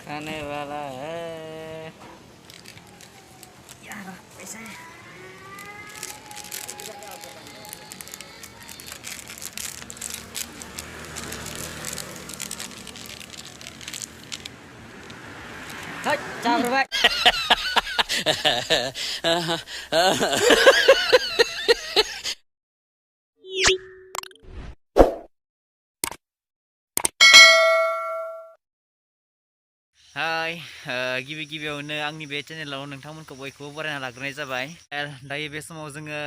खाने वाला है यार पैसा है हट चार रुपए हाय गिबि गिबियावनो आंनि बे चेनेलाव नोंथांमोनखौ बयखौबो बरायना लाग्रोनाय जाबाय दायो बे समाव जोङो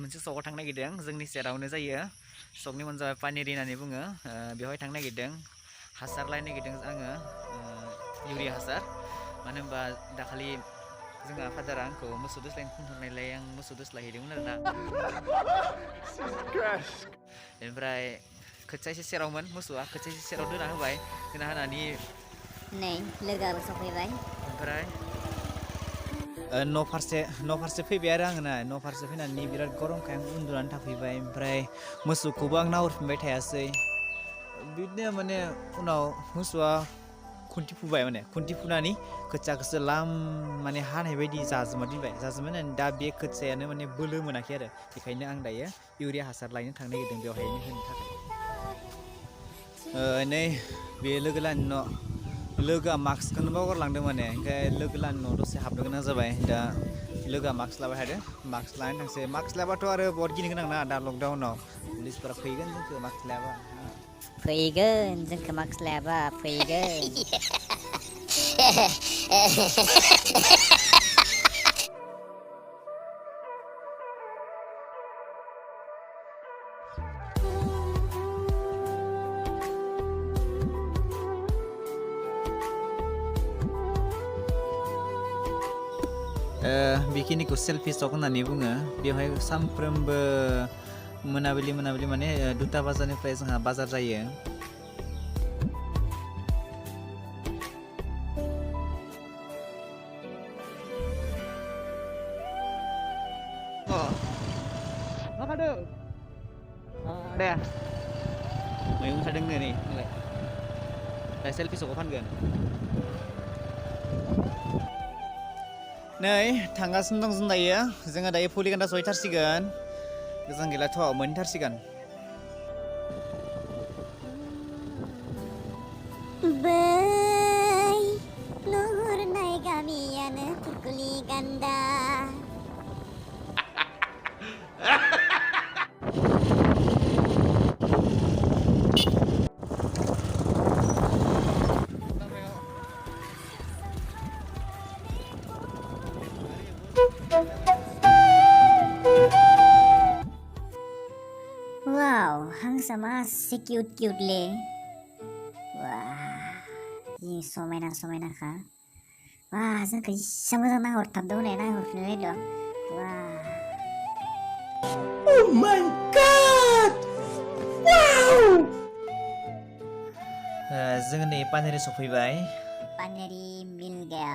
मोनसे सकआव थांनो नागिरदों जोंनि सेरावनो जायो सकनि मुङानो जाबाय पानेरि होननानै बुङो बेवहाय थांनो नागिरदों हासार लायनो नागिरदों आङो इउरिया हासार मानो होनबा दाखालि जोंहा फादारा आंखौ मोसौ दोस्लायनो थिनहरनायलाय आं मोसौ दोस्लायहैदोंमोन आरोना ओमफ्राय खोथिया एसे सेरावमोन मोसौआ खोथिया एसे सेराव दोना होबाय दोना होनानै नै लोगोआबो सफैबाय ओमफ्राय न' फारसे फैबाय आरो आङो ना न' फारसे फैनानै बिराद गरमखाय आं उन्दुनानै थाफैबाय ओमफ्राय मोसौखौबो आं नाहरफिनबाय थायासै बिदिनो माने उनाव मोसौआ खुन्थि फुबाय माने खुन्थि फुनानै खोथियाखौसो माने हानाय बायदि जाजोबना दोनबाय दा बे खोथियायानो माने बोलो मोनाखै आरो बेखायनो आं दायो इउरिया हासार लायनो थांनो नागिरदों बेवहायनो होनो थाखाय नै बे लोगोलानि न' लोगोआ मास्कखौनो बावगारलांदों माने ओमफ्राय लोगोलानि न' दसे हाबनो गोनां जाबाय दा लोगोआ मास्क लाबाय थादों मास्क लानानै थांसै मास्क लायाबाथ' आरो बहुत गिनो गोनां ना दा लकडाउनाव पुलिसफोरा फैगोन जोंखौ मास्क लायाबा फैगोन जोंखौ मास्क लायाबा फैगोन बेखिनिखौ सेल्फि स्टक होननानै बुङो बेवहाय सानफ्रोमबो मोनाबिलि माने 2टा बाजारनिफ्राय जोंहा बाजार जायो मा खादों दे मैगं खादों नै नोंलाय दा सेल्फि स्टकआव फानगोन नै थांगासिनो दं जों दायो जोङो दायो पुलिगान्दा सहैथारसिगोन गोजान गैलाथ' मोनहैथारसिगोन बै नुहुरनाय गामियानो फुकुलि गान्दा wow हांसो मासे किउट-किउटले wah ini समायना-समायनाखा wah जोंखौ इसे मोजां नाहरथारदों हनै नाहरफिनबाय दं wah oh my god wow जोङो नै पानेरि सफैबाय पानेरि मिल गया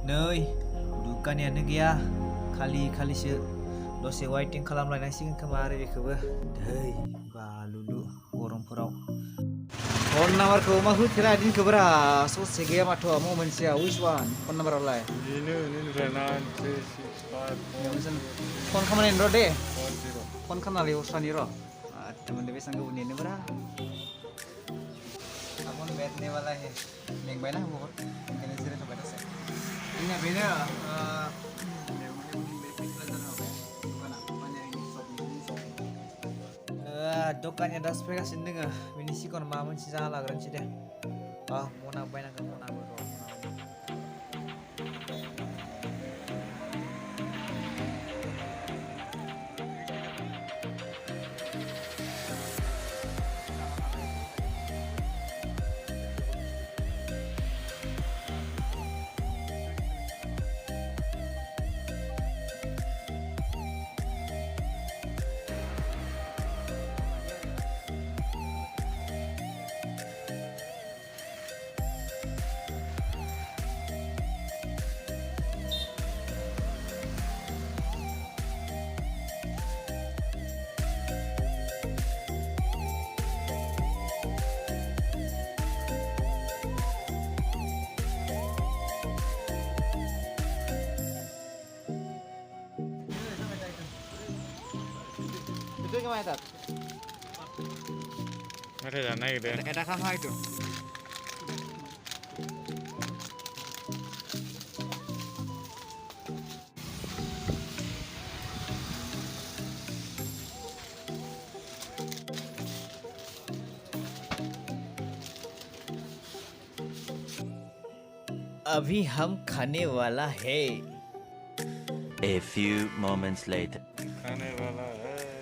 नै दुखानियानो गैया खालिसो दसे वाइटिं खालामलायनांसिगोन खोमा आरो बेखौबो दै बालुलु गरमफोराव फन नाम्बारखौ मा होथेरा दिनखौब्रा ससे गैया माथो मा मोनसेया which one फन नाम्बारावलाय बेनो 99365 फन खालामनायनि र' दे फन खालामनानै हरस्रानि र' मोनदो बेसेबां गोबाव नेनोब्रा आपन बैठने वाला है मेंबाय ना बहुत ओंखायनो जिरायथ'बाय दसे जोंना बेनो दखानिया दा सफैगासिनो दोङो बिनि सिगाङाव माबा मोनसे जाना लाग्रोनोसै दे मना बायनांगोन मनाबो र' itu gimana tat? Ada dana gitu. Ada kamar itu. अभी हम खाने वाला है. A few moments later. Kane wala hai.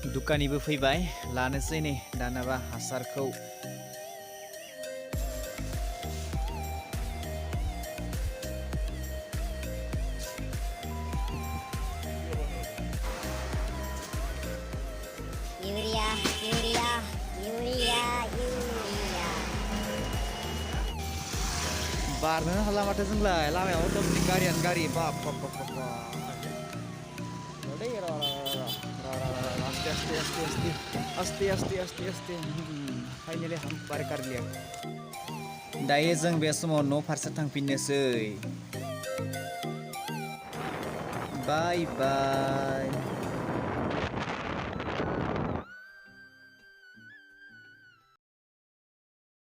दुकानिबो फैबाय लानोसै नै दानाबा हासारखौ Urea, urea, urea, urea. बारनो हाला माथो जोंलाय लामायाव एकदम गारियानो गारि बाप बाप बाप बाप आस्ते फाइनाली हम पार कर लिया दायो जों बे समाव न' फारसे थांफिननोसै बाय बाय